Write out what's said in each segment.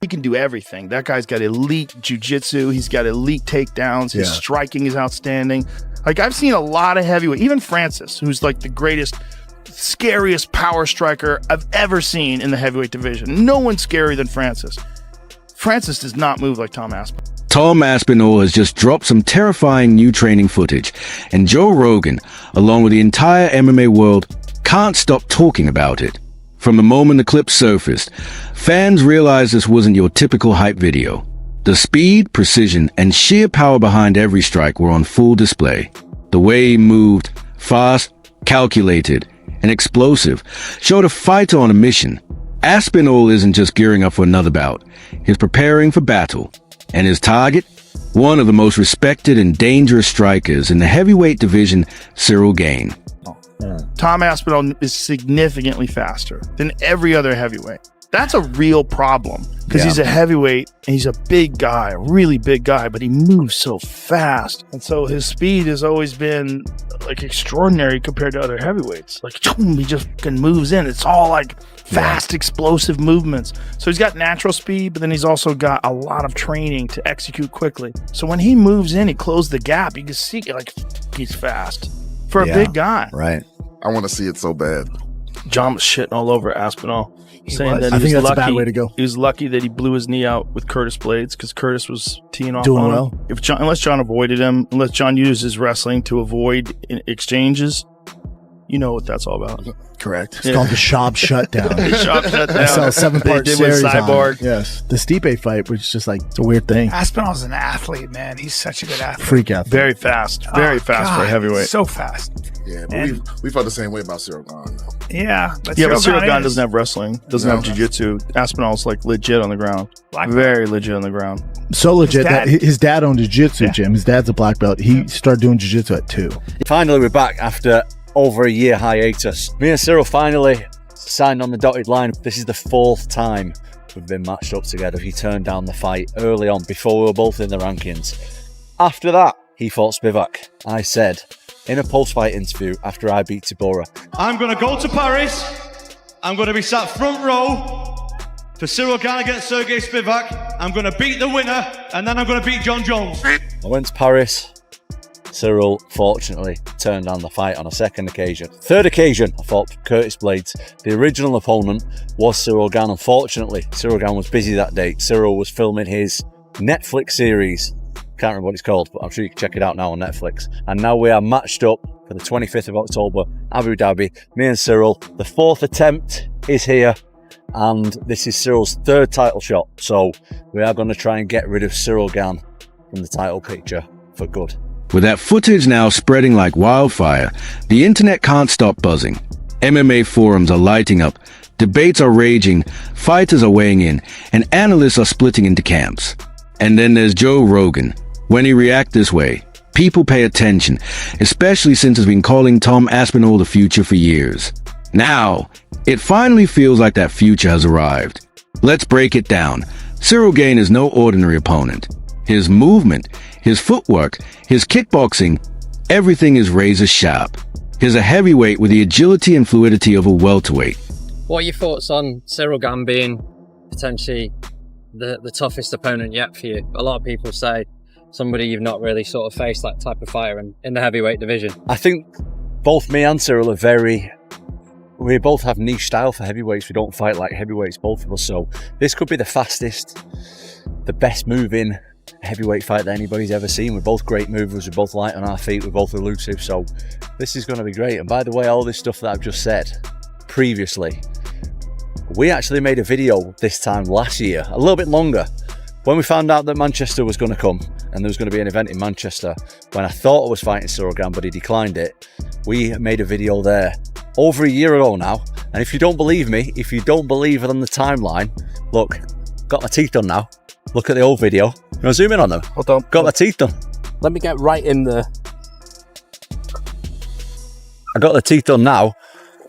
He can do everything. That guy's got elite jiu-jitsu. He's got elite takedowns. His striking is outstanding. Like, I've seen a lot of heavyweight, even Francis, who's like the greatest, scariest power striker I've ever seen in the heavyweight division. No one's scarier than Francis. Francis does not move like Tom Aspinall. Tom Aspinall has just dropped some terrifying new training footage, and Joe Rogan, along with the entire MMA world, can't stop talking about it. From the moment the clip surfaced, fans realized this wasn't your typical hype video. The speed, precision, and sheer power behind every strike were on full display. The way he moved, fast, calculated, and explosive, showed a fighter on a mission. Aspinall isn't just gearing up for another bout, he's preparing for battle. And his target? One of the most respected and dangerous strikers in the heavyweight division, Ciryl Gane. Tom Aspinall is significantly faster than every other heavyweight. That's a real problem because he's a heavyweight and he's a big guy, a really big guy, but he moves so fast. And so his speed has always been like extraordinary compared to other heavyweights. Like, he just moves in. It's all like fast, explosive movements. So he's got natural speed, but then he's also got a lot of training to execute quickly. So when he moves in, he closes the gap. You can see like he's fast for a big guy. Right. I want to see it so bad. John was shitting all over Aspinall, saying that I think that's lucky, a bad way to go. He was lucky that he blew his knee out with Curtis Blades because Curtis was teeing off Doing on well. him. Unless John avoided him, unless John used his wrestling to avoid exchanges, you know what that's all about. Correct. It's called the Shop Shutdown. The shop shut down. I saw a 7-part They did with series on Cyborg. it. Yes. The Stipe fight was just like, it's a weird thing. Aspinall's an athlete, man. He's such a good athlete. Freak athlete. Very fast. Very fast for a heavyweight. So fast. Yeah, but we felt the same way about Ciryl Gane. Yeah. But Ciryl Gane doesn't have wrestling, doesn't have jiu-jitsu. Aspinall's like legit on the ground. Very legit on the ground. So legit that his dad owned a jiu-jitsu gym. His dad's a black belt. He started doing jiu-jitsu at 2. Finally, we're back after over a year hiatus. Me and Ciryl finally signed on the dotted line. This is the 4th time we've been matched up together. He turned down the fight early on before we were both in the rankings. After that, he fought Spivak. I said in a post-fight interview after I beat Tibora, I'm going to go to Paris. I'm going to be sat front row for Ciryl Gane against Sergey Spivak. I'm going to beat the winner, and then I'm going to beat Jon Jones. I went to Paris. Ciryl, fortunately, turned down the fight on a second occasion. Third occasion, I fought Curtis Blades. The original opponent was Ciryl Gane. Unfortunately, Ciryl Gane was busy that day. Ciryl was filming his Netflix series. Can't remember what it's called, but I'm sure you can check it out now on Netflix. And now we are matched up for the 25th of October, Abu Dhabi. Me and Ciryl. The 4th attempt is here, and this is Cyryl's 3rd title shot. So we are going to try and get rid of Ciryl Gane from the title picture for good. With that footage now spreading like wildfire, the internet can't stop buzzing. MMA forums are lighting up, debates are raging, fighters are weighing in, and analysts are splitting into camps. And then there's Joe Rogan. When he reacts this way, people pay attention, especially since he's been calling Tom Aspinall the future for years. Now, it finally feels like that future has arrived. Let's break it down. Ciryl Gane is no ordinary opponent. His movement, his footwork, his kickboxing, everything is razor sharp. He's a heavyweight with the agility and fluidity of a welterweight. What are your thoughts on Ciryl Gane being potentially the toughest opponent yet for you? A lot of people say somebody you've not really sort of faced that type of fighter in the heavyweight division. I think both me and Ciryl are we both have niche style for heavyweights. We don't fight like heavyweights, both of us. So this could be the fastest, the best moving heavyweight fight that anybody's ever seen. We're both great movers, we're both light on our feet, we're both elusive, so this is going to be great. And by the way, all this stuff that I've just said previously, we actually made a video this time last year, a little bit longer, when we found out that Manchester was going to come and there was going to be an event in Manchester. When I thought I was fighting Ciryl Gane, but he declined it, we made a video there over a year ago now. And if you don't believe me, if you don't believe it on the timeline, look, got my teeth done now. Look at the old video. You want to zoom in on them? Hold on. Got my teeth done. Let me get right in there. I got the teeth done now.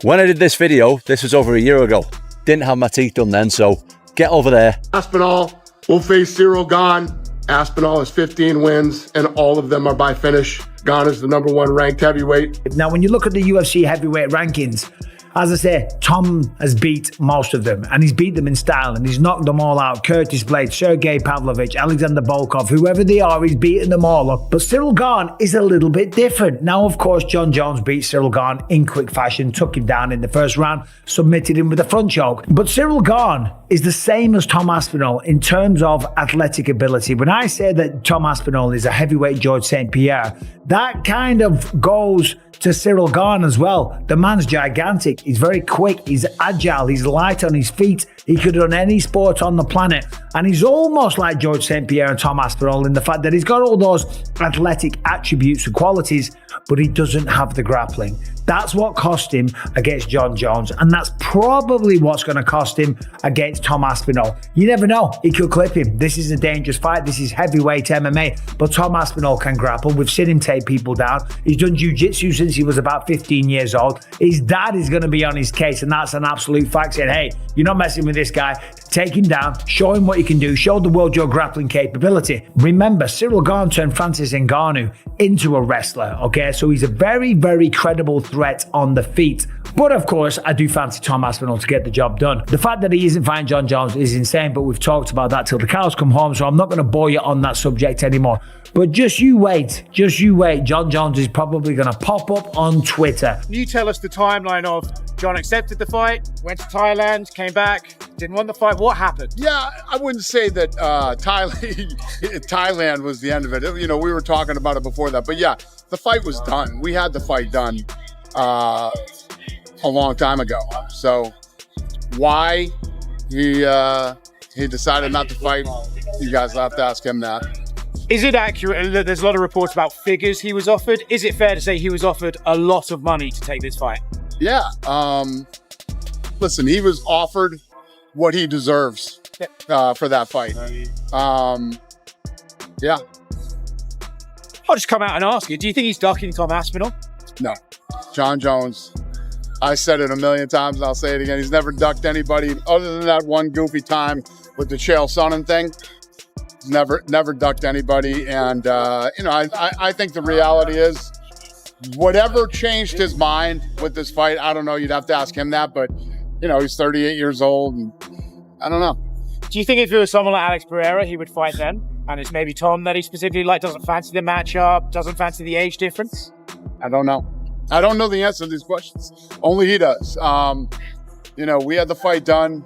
When I did this video, this was over a year ago. Didn't have my teeth done then, so get over there. Aspinall will face Ciryl Gane. Aspinall has 15 wins, and all of them are by finish. Gane is the #1 ranked heavyweight. Now, when you look at the UFC heavyweight rankings, As I say, Tom has beat most of them, and he's beat them in style, and he's knocked them all out. Curtis Blades, Sergey Pavlovich, Alexander Volkov, whoever they are, he's beaten them all up. But Ciryl Gane is a little bit different. Now, of course, Jon Jones beat Ciryl Gane in quick fashion, took him down in the first round, submitted him with a front choke. But Ciryl Gane is the same as Tom Aspinall in terms of athletic ability. When I say that Tom Aspinall is a heavyweight George St. Pierre, that kind of goes to Ciryl Gane as well. The man's gigantic. He's very quick. He's agile. He's light on his feet. He could run any sport on the planet. And he's almost like George St. Pierre and Tom Aspinall in the fact that he's got all those athletic attributes and qualities, but he doesn't have the grappling. That's what cost him against Jon Jones, and that's probably what's going to cost him against Tom Aspinall. You never know. He could clip him. This is a dangerous fight. This is heavyweight MMA, but Tom Aspinall can grapple. We've seen him take people down. He's done jiu-jitsu since he was about 15 years old. His dad is going to be on his case, and that's an absolute fact, saying, hey, you're not messing with this guy. Take him down, show him what you can do, show the world your grappling capability. Remember, Ciryl Gane turned Francis Ngannou into a wrestler, okay? So he's a very, very credible threat on the feet. But of course, I do fancy Tom Aspinall to get the job done. The fact that he isn't fighting Jon Jones is insane, but we've talked about that till the cows come home, so I'm not going to bore you on that subject anymore. But just you wait. Jon Jones is probably going to pop up on Twitter. Can you tell us the timeline of Jon accepted the fight, went to Thailand, came back, didn't want the fight? What happened? Yeah, I wouldn't say that Thailand was the end of it. You know, we were talking about it before that. But yeah, the fight was done. We had the fight done a long time ago. So why he decided not to fight, you guys will have to ask him that. Is it accurate that there's a lot of reports about figures he was offered? Is it fair to say he was offered a lot of money to take this fight? Yeah. Listen, he was offered what he deserves for that fight. Yeah. I'll just come out and ask you, do you think he's ducking Tom Aspinall? No. Jon Jones, I said it a million times and I'll say it again. He's never ducked anybody other than that one goofy time with the Chael Sonnen thing. He's never ducked anybody. And, you know, I think the reality is whatever changed his mind with this fight, I don't know. You'd have to ask him that. But, you know, he's 38 years old. And I don't know. Do you think if it was someone like Alex Pereira, he would fight then? And it's maybe Tom that he specifically like, doesn't fancy the matchup, doesn't fancy the age difference? I don't know. I don't know the answer to these questions. Only he does. You know, we had the fight done.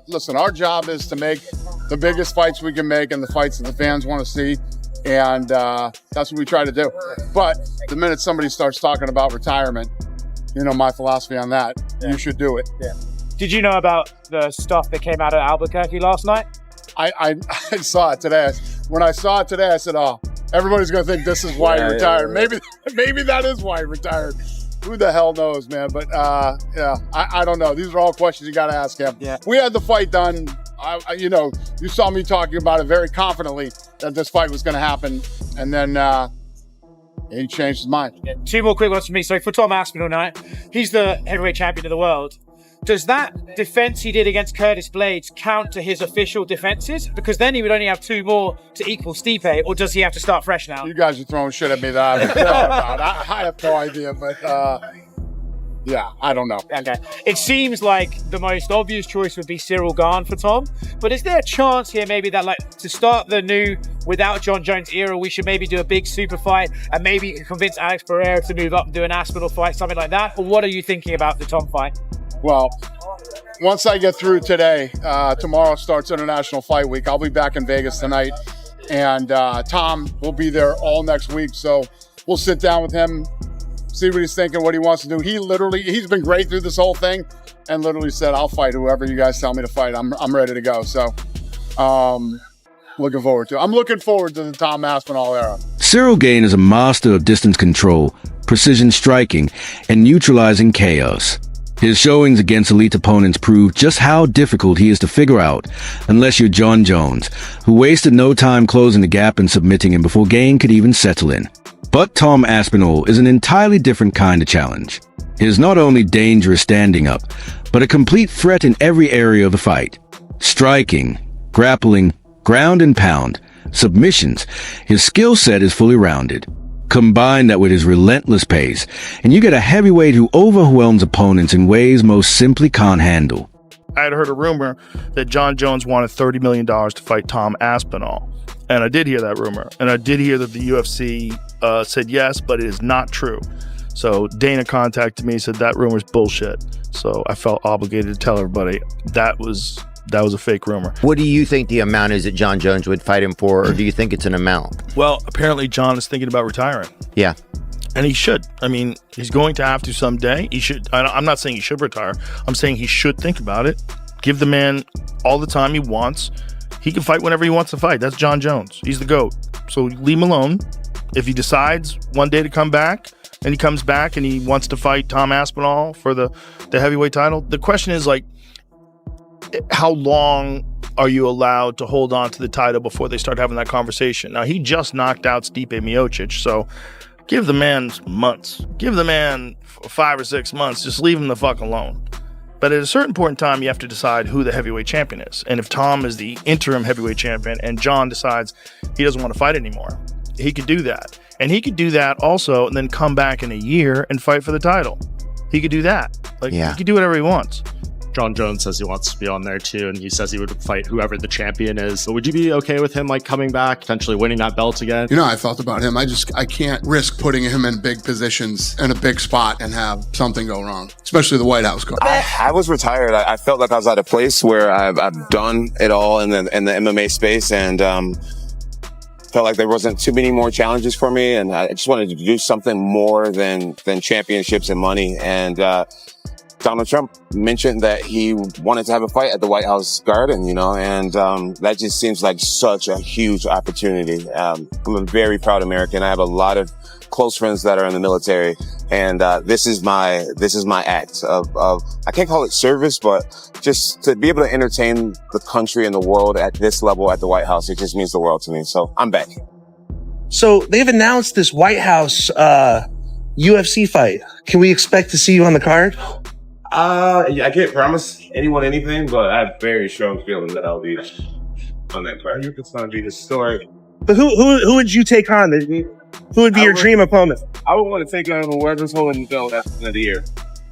Listen, our job is to make the biggest fights we can make and the fights that the fans want to see. And that's what we try to do. But the minute somebody starts talking about retirement, you know, my philosophy on that, you should do it. Yeah. Did you know about the stuff that came out of Albuquerque last night? I saw it today. When I saw it today, I said, oh, everybody's going to think this is why he retired. Maybe that is why he retired. Who the hell knows, man? But yeah, I don't know. These are all questions you got to ask him. Yeah. We had the fight done. You know, you saw me talking about it very confidently that this fight was going to happen. And then he changed his mind. Yeah. Two more quick ones for me. So for Tom Aspinall now, he's the heavyweight champion of the world. Does that defense he did against Curtis Blades count to his official defenses? Because then he would only have two more to equal Stipe, or does he have to start fresh now? You guys are throwing shit at me that I haven't thought about. I have no idea, but yeah, I don't know. Okay. It seems like the most obvious choice would be Ciryl Gane for Tom, but is there a chance here maybe that, like, to start the new without Jon Jones era, we should maybe do a big super fight and maybe convince Alex Pereira to move up and do an Aspinall fight, something like that? Or what are you thinking about the Tom fight? Well, once I get through today, tomorrow starts International Fight Week. I'll be back in Vegas tonight, and Tom will be there all next week. So we'll sit down with him, see what he's thinking, what he wants to do. He's been great through this whole thing, and literally said, "I'll fight whoever you guys tell me to fight. I'm ready to go." So, looking forward to it. I'm looking forward to the Tom Aspinall era. Ciryl Gane is a master of distance control, precision striking, and neutralizing chaos. His showings against elite opponents prove just how difficult he is to figure out, unless you're Jon Jones, who wasted no time closing the gap and submitting him before Gane could even settle in. But Tom Aspinall is an entirely different kind of challenge. He is not only dangerous standing up, but a complete threat in every area of the fight. Striking, grappling, ground and pound, submissions, his skill set is fully rounded. Combine that with his relentless pace, and you get a heavyweight who overwhelms opponents in ways most simply can't handle. I had heard a rumor that Jon Jones wanted $30 million to fight Tom Aspinall. And I did hear that rumor. And I did hear that the UFC said yes, but it is not true. So Dana contacted me, said that rumor's bullshit. So I felt obligated to tell everybody that was a fake rumor. What do you think the amount is that Jon Jones would fight him for, or do you think it's an amount? Well, apparently Jon is thinking about retiring. Yeah. And he should. I mean, he's going to have to someday. He should. I'm not saying he should retire. I'm saying he should think about it. Give the man all the time he wants. He can fight whenever he wants to fight. That's Jon Jones. He's the GOAT. So leave him alone. If he decides one day to come back, and he comes back and he wants to fight Tom Aspinall for the heavyweight title, the question is, like, how long are you allowed to hold on to the title before they start having that conversation? Now, he just knocked out Stipe Miocic, so give the man months. Give the man 5 or 6 months. Just leave him the fuck alone. But at a certain point in time, you have to decide who the heavyweight champion is. And if Tom is the interim heavyweight champion and Jon decides he doesn't want to fight anymore, he could do that. And he could do that also and then come back in a year and fight for the title. He could do that. He could do whatever he wants. Jon Jones says he wants to be on there too, and he says he would fight whoever the champion is. So would you be okay with him coming back, potentially winning that belt again? You know, I thought about him. I can't risk putting him in big positions in a big spot and have something go wrong, especially the White House card. I was retired. I felt like I was at a place where I've done it all in the MMA space, and felt like there wasn't too many more challenges for me, and I just wanted to do something more than championships and money. And Donald Trump mentioned that he wanted to have a fight at the White House Garden, and that just seems like such a huge opportunity. I'm a very proud American. I have a lot of close friends that are in the military, and this is my act of I can't call it service, but just to be able to entertain the country and the world at this level at the White House, it just means the world to me. So I'm back. So they've announced this White House UFC fight. Can we expect to see you on the card? I can't promise anyone anything, but I have very strong feelings that I'll be on that card. It's going to be historic. But who would you take on? Who would be your dream opponent? I would want to take on whoever's holding the belt at the end of the year.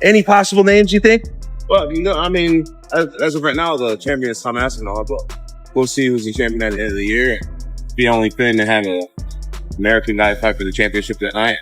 Any possible names you think? Well, I mean, as of right now, the champion is Tom Aspinall, but we'll see who's the champion at the end of the year. It'd be only fitting to have an American guy fight for the championship that night.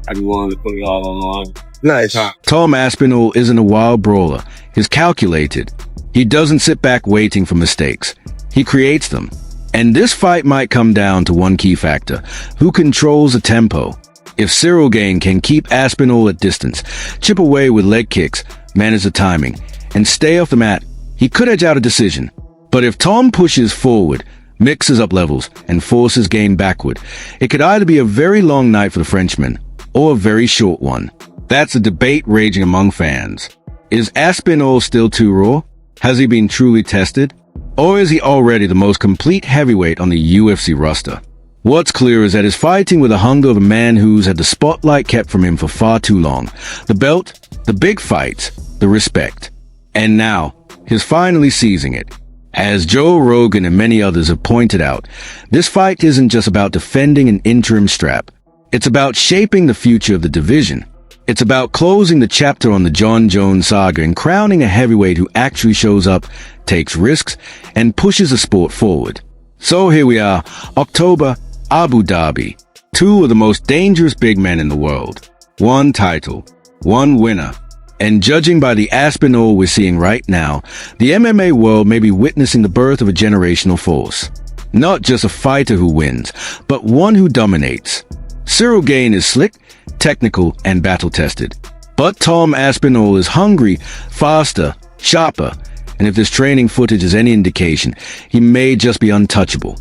I'd be willing to put it all on the line. Nice. Tom Aspinall isn't a wild brawler. He's calculated. He doesn't sit back waiting for mistakes. He creates them. And this fight might come down to one key factor: who controls the tempo. If Ciryl Gane can keep Aspinall at distance, chip away with leg kicks, manage the timing, and stay off the mat, he could edge out a decision. But if Tom pushes forward, mixes up levels, and forces Gane backward, it could either be a very long night for the Frenchman or a very short one. That's a debate raging among fans. Is Aspinall still too raw? Has he been truly tested? Or is he already the most complete heavyweight on the UFC roster? What's clear is that he's fighting with the hunger of a man who's had the spotlight kept from him for far too long. The belt, the big fights, the respect. And now, he's finally seizing it. As Joe Rogan and many others have pointed out, this fight isn't just about defending an interim strap. It's about shaping the future of the division. It's about closing the chapter on the Jon Jones saga and crowning a heavyweight who actually shows up, takes risks, and pushes the sport forward. So here we are, October, Abu Dhabi. Two of the most dangerous big men in the world. One title, one winner. And judging by the Aspinall we're seeing right now, the MMA world may be witnessing the birth of a generational force. Not just a fighter who wins, but one who dominates. Ciryl Gane is slick, technical, and battle-tested. But Tom Aspinall is hungry, faster, sharper, and if this training footage is any indication, he may just be untouchable.